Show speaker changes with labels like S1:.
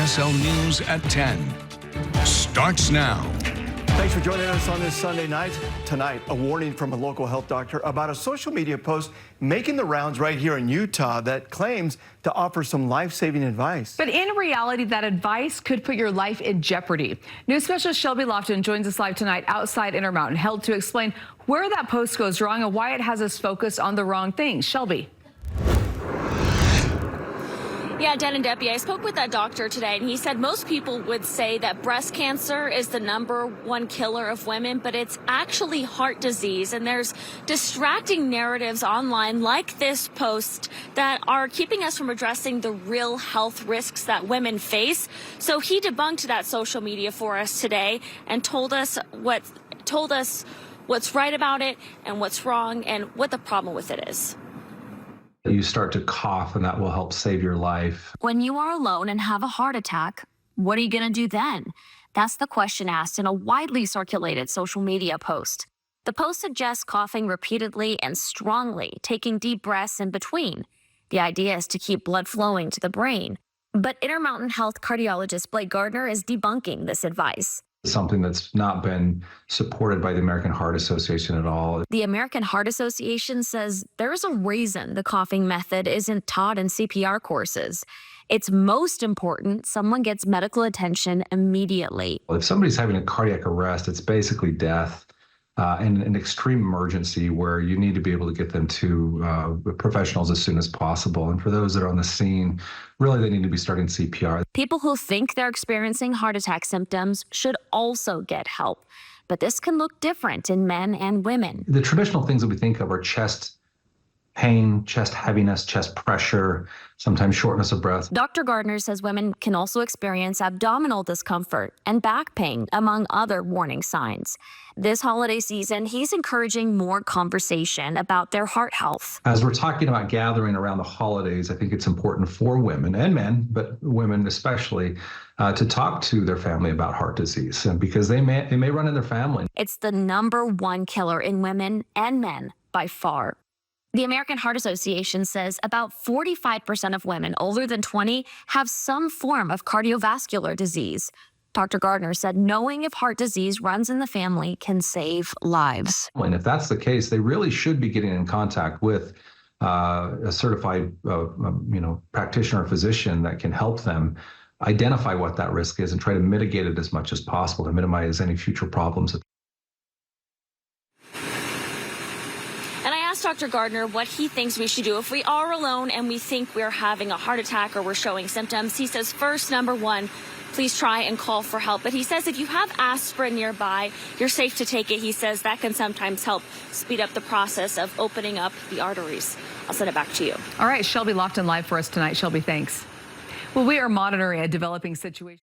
S1: KSL News at 10 starts now.
S2: Thanks for joining us on this Sunday night. Tonight, a warning from a local health doctor about a social media post making the rounds right here in Utah that claims to offer some life-saving advice.
S3: But in reality, that advice could put your life in jeopardy. News specialist Shelby Lofton joins us live tonight outside Intermountain Health to explain where that post goes wrong and why it has us focused on the wrong things. Shelby.
S4: Yeah, Dan and Debbie, I spoke with that doctor today, and he said most people would say that breast cancer is the #1 killer of women, but it's actually heart disease. And there's distracting narratives online like this post that are keeping us from addressing the real health risks that women face. So he debunked that social media for us today and told us what's right about it and what's wrong and what the problem with it is.
S5: You start to cough, and that will help save your life.
S6: When you are alone and have a heart attack, what are you going to do then? That's the question asked in a widely circulated social media post. The post suggests coughing repeatedly and strongly, taking deep breaths in between. The idea is to keep blood flowing to the brain. But Intermountain Health cardiologist Blake Gardner is debunking this advice.
S5: Something that's not been supported by the American Heart Association at all.
S6: The American Heart Association says there's a reason the coughing method isn't taught in CPR courses. It's most important someone gets medical attention immediately.
S5: If somebody's having a cardiac arrest, it's basically death and an extreme emergency where you need to be able to get them to professionals as soon as possible. And for those that are on the scene, really they need to be starting CPR.
S6: People who think they're experiencing heart attack symptoms should also get help. But this can look different in men and women.
S5: The traditional things that we think of are chest pain, chest heaviness, chest pressure, sometimes shortness of breath.
S6: Dr. Gardner says women can also experience abdominal discomfort and back pain, among other warning signs. This holiday season, he's encouraging more conversation about their heart health.
S5: As we're talking about gathering around the holidays, I think it's important for women and men, but women especially, to talk to their family about heart disease, and because they may run in their family.
S6: It's the #1 killer in women and men by far. The American Heart Association says about 45% of women older than 20 have some form of cardiovascular disease. Dr. Gardner said knowing if heart disease runs in the family can save lives.
S5: And if that's the case, they really should be getting in contact with a certified practitioner or physician that can help them identify what that risk is and try to mitigate it as much as possible to minimize any future problems.
S4: Dr. Gardner what he thinks we should do if we are alone and we think we're having a heart attack or we're showing symptoms. He says, first, #1, please try and call for help. But he says if you have aspirin nearby, you're safe to take it. He says that can sometimes help speed up the process of opening up the arteries. I'll send it back to you.
S3: All right, Shelby Lofton live for us tonight. Shelby, thanks. Well, we are monitoring a developing situation.